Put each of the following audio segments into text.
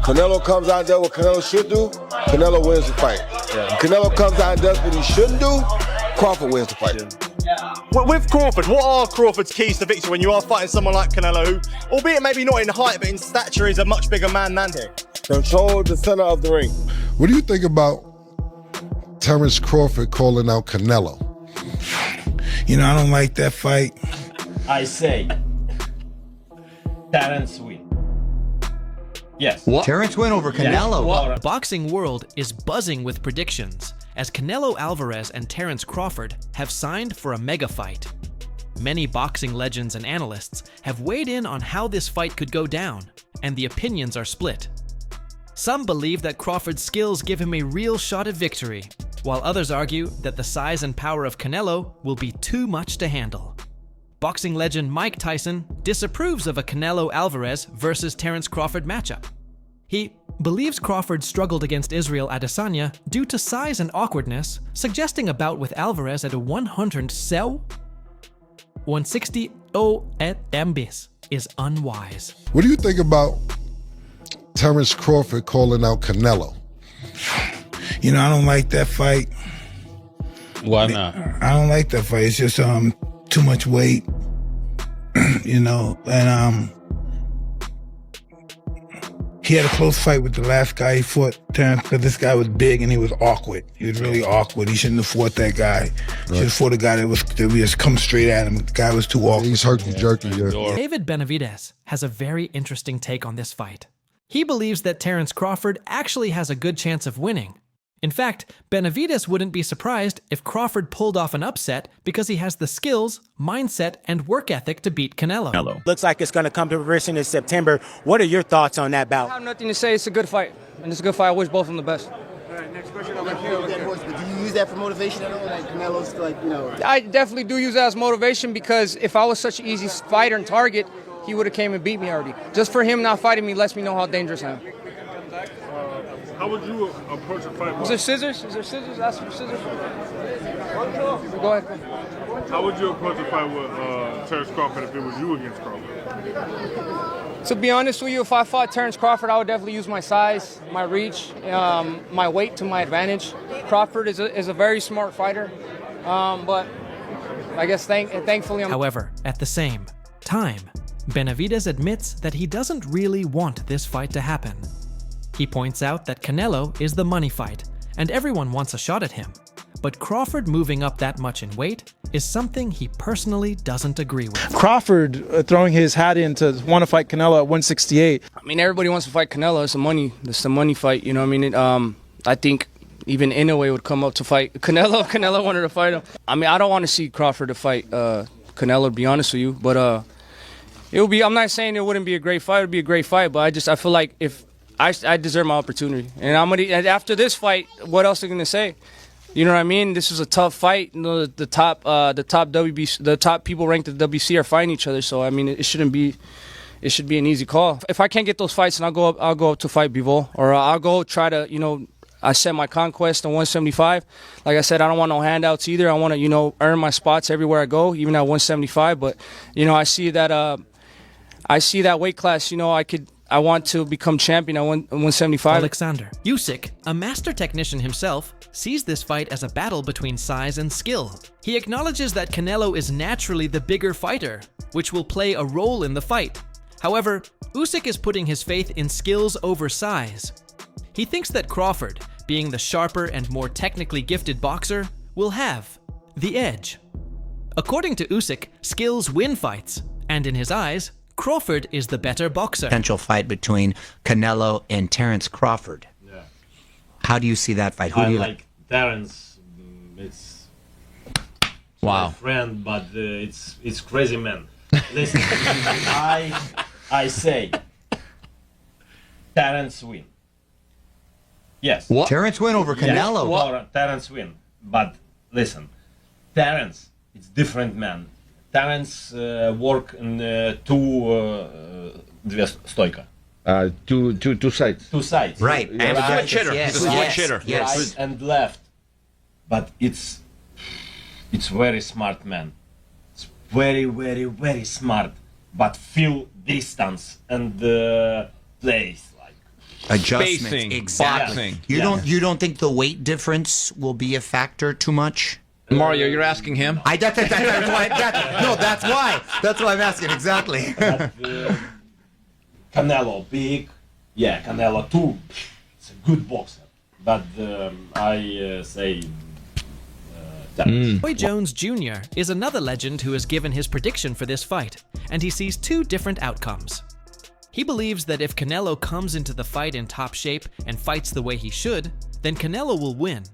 Canelo comes out and does what Canelo should do, Canelo wins the fight. Yeah. Canelo comes out and does what he shouldn't do, Crawford wins the fight. Yeah. With Crawford, what are Crawford's keys to victory when you are fighting someone like Canelo, who, albeit maybe not in height, but in stature, is a much bigger man than him? Control the center of the ring. What do you think about Terence Crawford calling out Canelo? You know, I don't like that fight. I say Terence win. Yes. What? Terence win over Canelo. Yes. The boxing world is buzzing with predictions as Canelo Alvarez and Terence Crawford have signed for a mega fight. Many boxing legends and analysts have weighed in on how this fight could go down, and the opinions are split. Some believe that Crawford's skills give him a real shot at victory, while others argue that the size and power of Canelo will be too much to handle. Boxing legend Mike Tyson disapproves of a Canelo Alvarez versus Terence Crawford matchup. He believes Crawford struggled against Israel Adesanya due to size and awkwardness, suggesting a bout with Alvarez at a 160 at Mbis is unwise. What do you think about Terence Crawford calling out Canelo? You know, I don't like that fight. Why not? I don't like that fight. It's just too much weight, you know, and he had a close fight with the last guy he fought, Terence, because this guy was big and he was awkward. He was really awkward. He shouldn't have fought that guy. He should have fought a guy that would just come straight at him. The guy was too awkward. He's herky-jerky, yeah. David Benavidez has a very interesting take on this fight. He believes that Terence Crawford actually has a good chance of winning. In fact, Benavidez wouldn't be surprised if Crawford pulled off an upset because he has the skills, mindset, and work ethic to beat Canelo. Looks like it's going to come to fruition in September. What are your thoughts on that bout? I have nothing to say. It's a good fight. And it's a good fight. I wish both of them the best. All right, next question. Do you use that for motivation at all? Like Canelo's, like, you know? I definitely do use that as motivation because if I was such an easy fighter and target, he would have came and beat me already. Just for him not fighting me lets me know how dangerous I am. How would you approach a fight? Is there scissors? Is there scissors? Ask for scissors. Go ahead. How would you approach a fight with Terence Crawford if it was you against Crawford? To be honest with you, if I fought Terence Crawford, I would definitely use my size, my reach, my weight to my advantage. Crawford is a very smart fighter, but I guess thankfully I'm... However, at the same time, Benavidez admits that he doesn't really want this fight to happen. He points out that Canelo is the money fight, and everyone wants a shot at him. But Crawford moving up that much in weight is something he personally doesn't agree with. Crawford throwing his hat in to want to fight Canelo at 168. I mean, everybody wants to fight Canelo. It's the money fight, you know what I mean? I think even Inoue would come up to fight Canelo. Canelo wanted to fight him. I mean, I don't want to see Crawford to fight Canelo, to be honest with you, but it would be, I'm not saying it wouldn't be a great fight, it would be a great fight, but I feel like if I deserve my opportunity. And and after this fight, what else are they gonna say? You know what I mean? This was a tough fight. You know, the top WBC, the top people ranked at the WBC are fighting each other. So I mean, it should be an easy call. If I can't get those fights, then I'll go up to fight Bivol, or I'll go try to, you know, I set my conquest on 175. Like I said, I don't want no handouts either. I want to, you know, earn my spots everywhere I go, even at 175. But you know, I see that weight class. You know, I want to become champion at 175. Alexander Usyk, a master technician himself, sees this fight as a battle between size and skill. He acknowledges that Canelo is naturally the bigger fighter, which will play a role in the fight. However, Usyk is putting his faith in skills over size. He thinks that Crawford, being the sharper and more technically gifted boxer, will have the edge. According to Usyk, skills win fights, and in his eyes, Crawford is the better boxer. Potential fight between Canelo and Terence Crawford. Yeah. How do you see that fight? Who do you like? Terence, it's wow. My friend, but it's crazy man. Listen, I say Terence win. Yes. What? Terence win over Canelo. Yes, Terence win. But listen, Terence, it's different man. Terence work in two stойка. Two sides. Two sides. Right. And And right, switch hitter. yes, He's a switch hitter. Yes. Right and left. But it's very smart man. It's very, very, very smart. But feel distance and plays like Adjustments, Spacing, exactly. boxing. You don't think the weight difference will be a factor too much? Mario, you're asking him? That's why I'm asking, exactly. Canelo big, yeah, Canelo too. It's a good boxer, but I say Roy Jones Jr. is another legend who has given his prediction for this fight, and he sees two different outcomes. He believes that if Canelo comes into the fight in top shape and fights the way he should, then Canelo will win.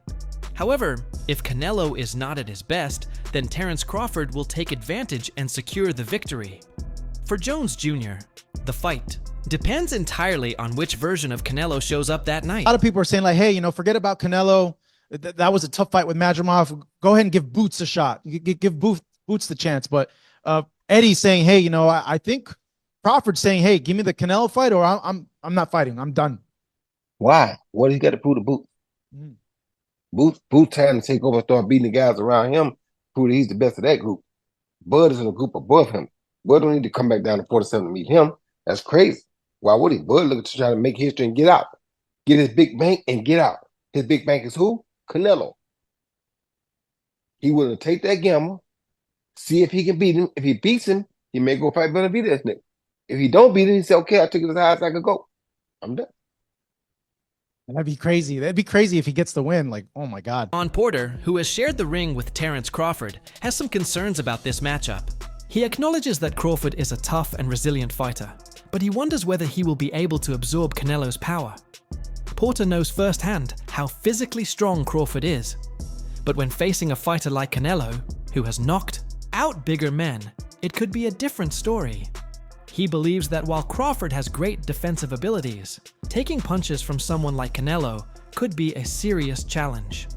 However, if Canelo is not at his best, then Terence Crawford will take advantage and secure the victory. For Jones Jr., the fight depends entirely on which version of Canelo shows up that night. A lot of people are saying like, hey, you know, forget about Canelo. That was a tough fight with Madrimov. Go ahead and give Boots a shot. Give Boots the chance. But Eddie's saying, hey, you know, I think Crawford's saying, hey, give me the Canelo fight or I'm not fighting. I'm done. Why? What he got to prove to Boots? Boots trying to take over and start beating the guys around him, prove that he's the best of that group. Bud is in a group above him. Bud don't need to come back down to 47 to meet him. That's crazy. Why would he? Bud looking to try to make history and get out. Get his big bank and get out. His big bank is who? Canelo. He willing to take that gamble, see if he can beat him. If he beats him, he may go fight Benavidez next. If he don't beat him, he say, okay, I took it as high as I could go. I'm done. That'd be crazy. That'd be crazy if he gets the win. Like, oh my God. John Porter, who has shared the ring with Terence Crawford, has some concerns about this matchup. He acknowledges that Crawford is a tough and resilient fighter, but he wonders whether he will be able to absorb Canelo's power. Porter knows firsthand how physically strong Crawford is, but when facing a fighter like Canelo, who has knocked out bigger men, it could be a different story. He believes that while Crawford has great defensive abilities, taking punches from someone like Canelo could be a serious challenge.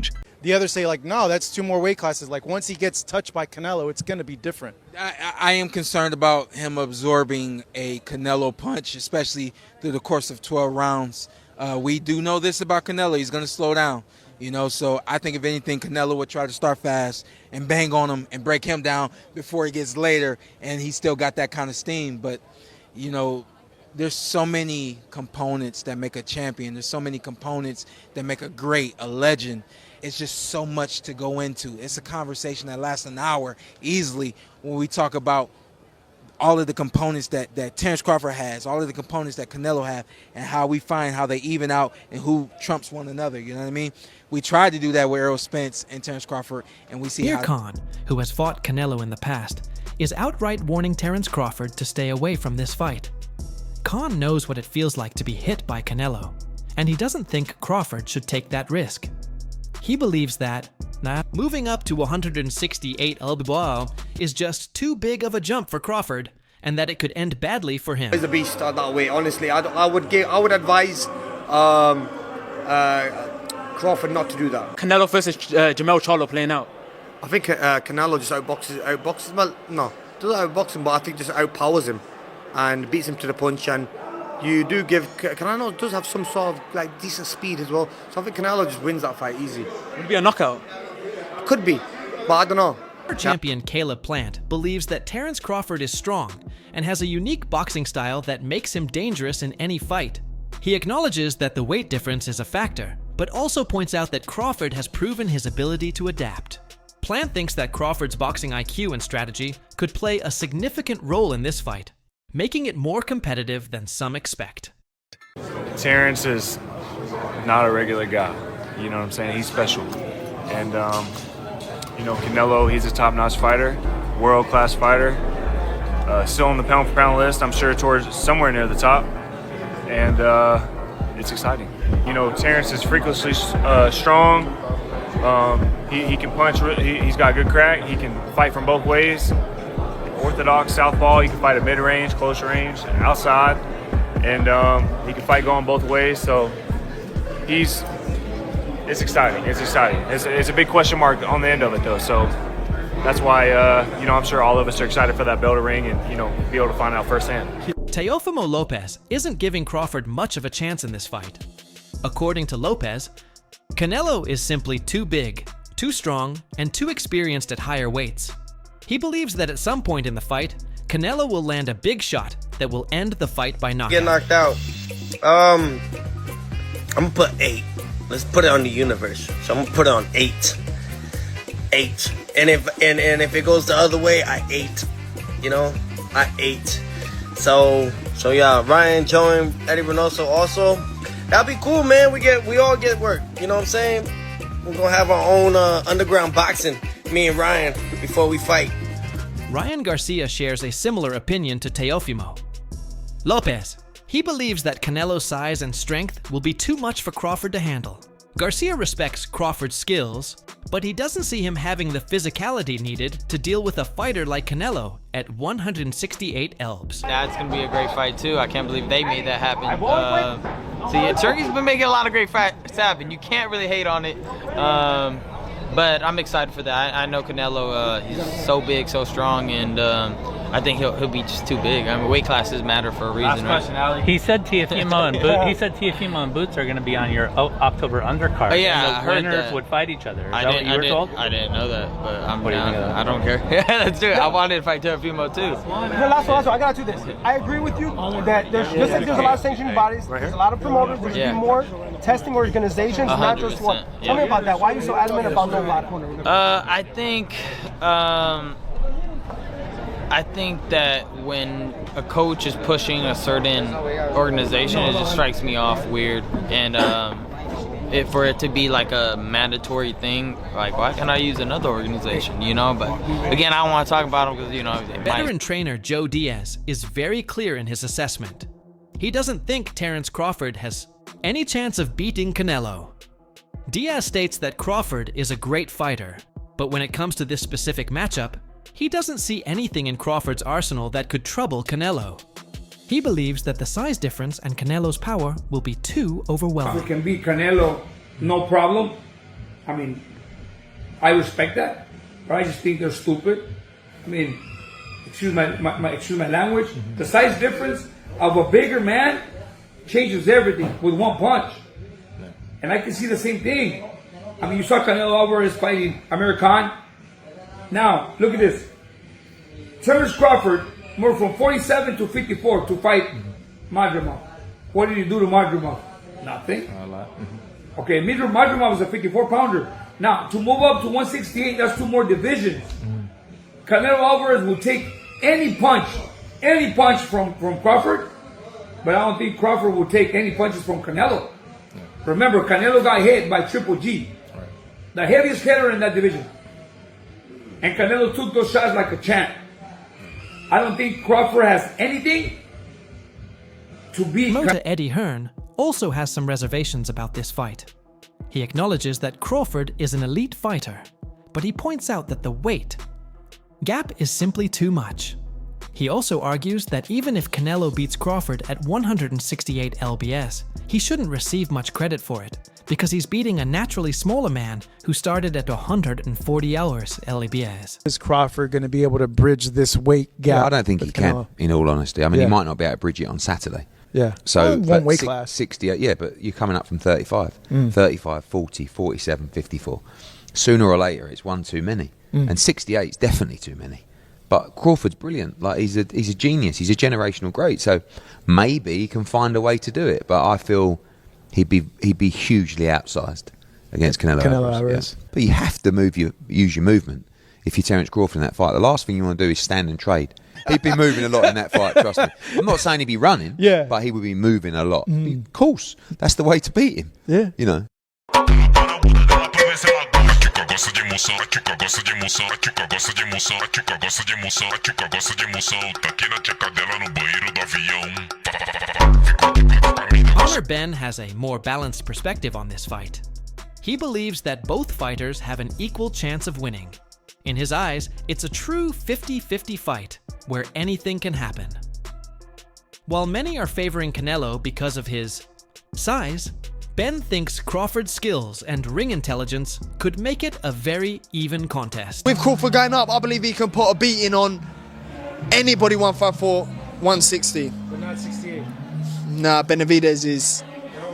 The others say like, no, that's 2 more weight classes. Like once he gets touched by Canelo, it's going to be different. I am concerned about him absorbing a Canelo punch, especially through the course of 12 rounds. We do know this about Canelo. He's going to slow down, you know. So I think if anything, Canelo would try to start fast and bang on him and break him down before he gets later. And he's still got that kind of steam. But, you know, there's so many components that make a champion. There's so many components that make a great, a legend. It's just so much to go into. It's a conversation that lasts an hour easily when we talk about all of the components that Terence Crawford has, all of the components that Canelo have, and how we find how they even out and who trumps one another, you know what I mean? We tried to do that with Errol Spence and Terence Crawford, and we see Amir how... Khan, who has fought Canelo in the past, is outright warning Terence Crawford to stay away from this fight. Khan knows what it feels like to be hit by Canelo, and he doesn't think Crawford should take that risk. He believes that moving up to 168 lb is just too big of a jump for Crawford, and that it could end badly for him. He's a beast that way. Honestly, I would advise Crawford not to do that. Canelo versus Jamel Charlo playing out. I think Canelo just outboxes. Well, no, doesn't outbox him, but I think just outpowers him and beats him to the punch. And you do give Canelo does have some sort of like decent speed as well. So I think Canelo just wins that fight easy. Would it be a knockout? Could be, but I don't know. Champion Caleb Plant believes that Terence Crawford is strong and has a unique boxing style that makes him dangerous in any fight. He acknowledges that the weight difference is a factor, but also points out that Crawford has proven his ability to adapt. Plant thinks that Crawford's boxing IQ and strategy could play a significant role in this fight, making it more competitive than some expect. Terence is not a regular guy, you know what I'm saying? He's special. And, you know, Canelo, he's a top-notch fighter, world-class fighter. Still on the pound-for-pound list, I'm sure towards somewhere near the top. And it's exciting. You know, Terence is freakishly strong. He can punch, he's got good crack, he can fight from both ways. Orthodox, southpaw, he can fight at mid-range, close range, outside. And he can fight going both ways, so it's exciting. It's exciting. It's a big question mark on the end of it, though. So that's why, you know, I'm sure all of us are excited for that bell to ring and, you know, be able to find out firsthand. Teofimo Lopez isn't giving Crawford much of a chance in this fight. According to Lopez, Canelo is simply too big, too strong, and too experienced at higher weights. He believes that at some point in the fight, Canelo will land a big shot that will end the fight by knockout. Get knocked out. I'm gonna put 8. Let's put it on the universe. So I'm gonna put it on 8. 8. And if it goes the other way, I 8. You know, I 8. So yeah, Ryan, Joe, and Eddie Reynoso also. That'd be cool, man. We all get work. You know what I'm saying? We're gonna have our own underground boxing, me and Ryan, before we fight. Ryan Garcia shares a similar opinion to Teofimo. Lopez. He believes that Canelo's size and strength will be too much for Crawford to handle. Garcia respects Crawford's skills, but he doesn't see him having the physicality needed to deal with a fighter like Canelo at 168 elbs. That's going to be a great fight too. I can't believe they made that happen. So yeah, Turkey's been making a lot of great fights happen. You can't really hate on it. But I'm excited for that. I know Canelo, he's so big, so strong, and I think he'll be just too big. I mean, weight classes matter for a reason, right? He said Teofimo and Boots are going to be on your October undercard. Oh, yeah, and I the heard winners that. would fight each other. Is that what you were told? I didn't know that, but I'm What do you down. think of that? I don't care. Yeah, let's do it. I wanted to fight Teofimo too. The last one, I gotta do this. I agree with you that there's just like there's a lot of sanctioning bodies, there's a lot of promoters, there's Yeah. be more testing organizations, not just one. 100%, Tell me about that. Why are you so adamant about no ladder? I think that when a coach is pushing a certain organization, it just strikes me off weird. And for it to be like a mandatory thing, like why can't I use another organization, you know? But again, I don't want to talk about them because, you know, it might. Veteran trainer Joe Diaz is very clear in his assessment. He doesn't think Terence Crawford has any chance of beating Canelo. Diaz states that Crawford is a great fighter, but when it comes to this specific matchup, he doesn't see anything in Crawford's arsenal that could trouble Canelo. He believes that the size difference and Canelo's power will be too overwhelming. Crawford can beat Canelo, no problem. I mean, I respect that, but I just think they're stupid. I mean, excuse my language. The size difference of a bigger man changes everything with one punch. And I can see the same thing. I mean, you saw Canelo Alvarez fighting Amir Khan. Now, look at this. Terence Crawford moved from 47 to 54 to fight Madrimov. What did he do to Madrimov? Nothing. Okay, Madrimov was a 54-pounder. Now, to move up to 168, that's 2 more divisions. Canelo Alvarez will take any punch from Crawford, but I don't think Crawford will take any punches from Canelo. Remember, Canelo got hit by Triple G, the heaviest hitter in that division. And Canelo took those shots like a champ. I don't think Crawford has anything to beat. Promoter Eddie Hearn also has some reservations about this fight. He acknowledges that Crawford is an elite fighter, but he points out that the weight gap is simply too much. He also argues that even if Canelo beats Crawford at 168 lbs, he shouldn't receive much credit for it, because he's beating a naturally smaller man who started at 140 hours lbs. Is Crawford going to be able to bridge this weight gap? Yeah, I don't think he can, in all honesty. I mean, he might not be able to bridge it on Saturday. Yeah. So, one weight class. 68, yeah, but you're coming up from 35. 35, 40, 47, 54. Sooner or later, it's one too many. And 68 is definitely too many. But Crawford's brilliant. Like he's a genius. He's a generational great. So maybe he can find a way to do it. But I feel he'd be hugely outsized against Canelo Alvarez. Yeah. But you have to use your movement if you're Terence Crawford in that fight. The last thing you want to do is stand and trade. He'd be moving a lot in that fight, trust me. I'm not saying he'd be running, but he would be moving a lot. Of course, that's the way to beat him. Yeah. You know. Conor Ben has a more balanced perspective on this fight. He believes that both fighters have an equal chance of winning. In his eyes, it's a true 50-50 fight where anything can happen. While many are favoring Canelo because of his size, Ben thinks Crawford's skills and ring intelligence could make it a very even contest. With Crawford going up, I believe he can put a beating on anybody 154, 160. But not 68. Nah, Benavidez is...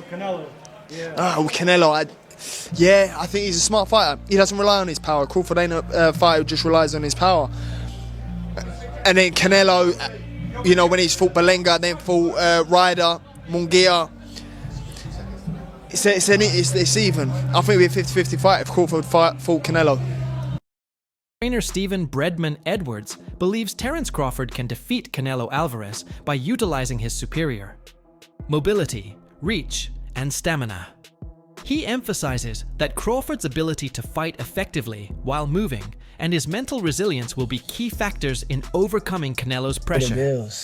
Canelo. Yeah. Oh, Canelo. I think he's a smart fighter. He doesn't rely on his power. Crawford ain't a fighter who just relies on his power. And then Canelo, you know, when he's fought Belenga, then fought Ryder, Munguia, It's even. I think it'd be a 50-50 fight if Crawford fought Canelo. Trainer Stephen Breadman Edwards believes Terence Crawford can defeat Canelo Alvarez by utilizing his superior mobility, reach, and stamina. He emphasizes that Crawford's ability to fight effectively while moving and his mental resilience will be key factors in overcoming Canelo's pressure.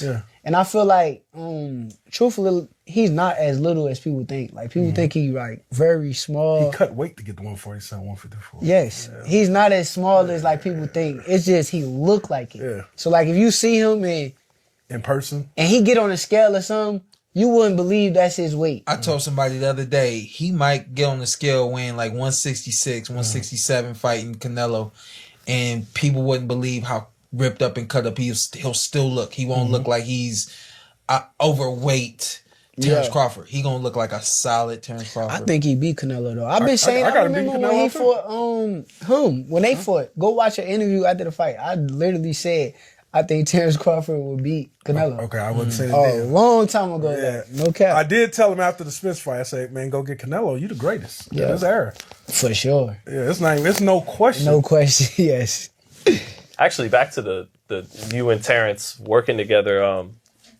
Yeah. And I feel like, truthfully, he's not as little as people think. Like, people think he's like very small. He cut weight to get to 147, 154. Yes. Yeah. He's not as small as like people think. It's just he look like it. Yeah. So like if you see him in person and he get on a scale or something, you wouldn't believe that's his weight. I told somebody the other day, he might get on the scale weighing like 166, 167 fighting Canelo, and people wouldn't believe how ripped up and cut up he'll still look. He won't look like he's overweight Terence Crawford. He gonna look like a solid Terence Crawford. I think he beat Canelo though. I've been saying I remember when he fought when they fought. Go watch an interview after the fight. I literally said I think Terence Crawford would beat Canelo. Okay, I wouldn't say that. A long time ago. Yeah. No cap. I did tell him after the Smith fight, I said, man, go get Canelo. You the greatest. Yeah. This era. For sure. Yeah, it's no question. No question, yes. Actually, back to the you and Terence working together,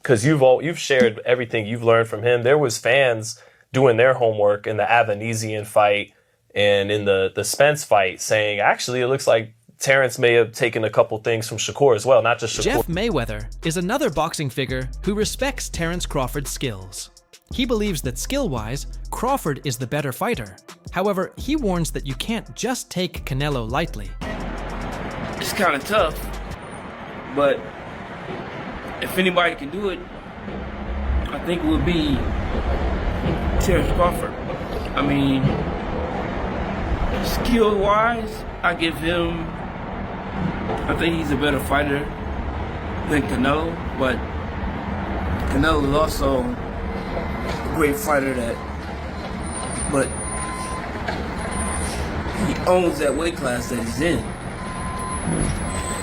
because you've shared everything you've learned from him. There was fans doing their homework in the Avanesian fight and in the Spence fight saying, actually, it looks like Terence may have taken a couple things from Shakur as well, not just Shakur. Jeff Mayweather is another boxing figure who respects Terence Crawford's skills. He believes that skill-wise, Crawford is the better fighter. However, he warns that you can't just take Canelo lightly. It's kind of tough, but if anybody can do it, I think it would be Terence Crawford. I mean, skill-wise, I give him, I think he's a better fighter than Canelo, but Canelo is also a great fighter but he owns that weight class that he's in.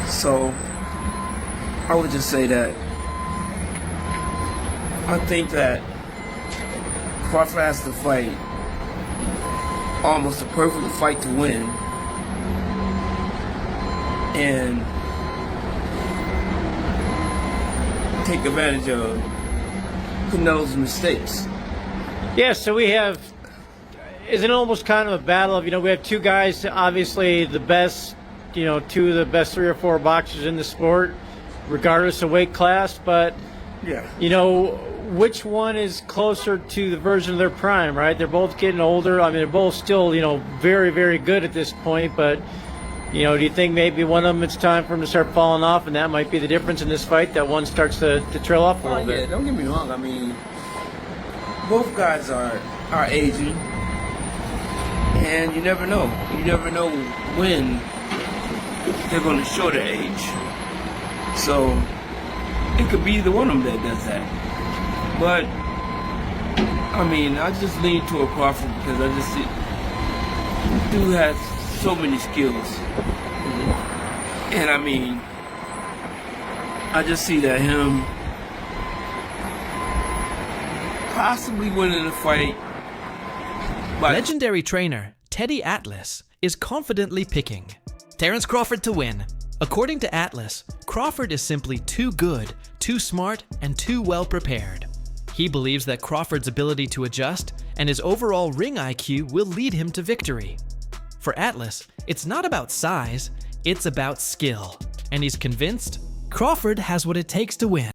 So I would just say that I think that Crawford has to fight almost a perfect fight to win, and take advantage of Canelo's mistakes. Yeah, so we have, is it almost kind of a battle of, we have two guys, obviously the best, two of the best 3 or 4 boxers in the sport, regardless of weight class, but, which one is closer to the version of their prime, right? They're both getting older. I mean, they're both still, very, very good at this point, but, do you think maybe one of them it's time for them to start falling off, and that might be the difference in this fight, that one starts to trail off a little bit? Don't get me wrong. I mean, both guys are aging, and you never know. You never know when they're going to show their age. So it could be either one of them that does that. But I mean, I just lean toward Crawford because I just see dude has so many skills, and I mean, I just see that him possibly winning the fight. Legendary trainer Teddy Atlas is confidently picking Terence Crawford to win. According to Atlas, Crawford is simply too good, too smart, and too well prepared. He believes that Crawford's ability to adjust and his overall ring IQ will lead him to victory. For Atlas, it's not about size, it's about skill. And he's convinced Crawford has what it takes to win.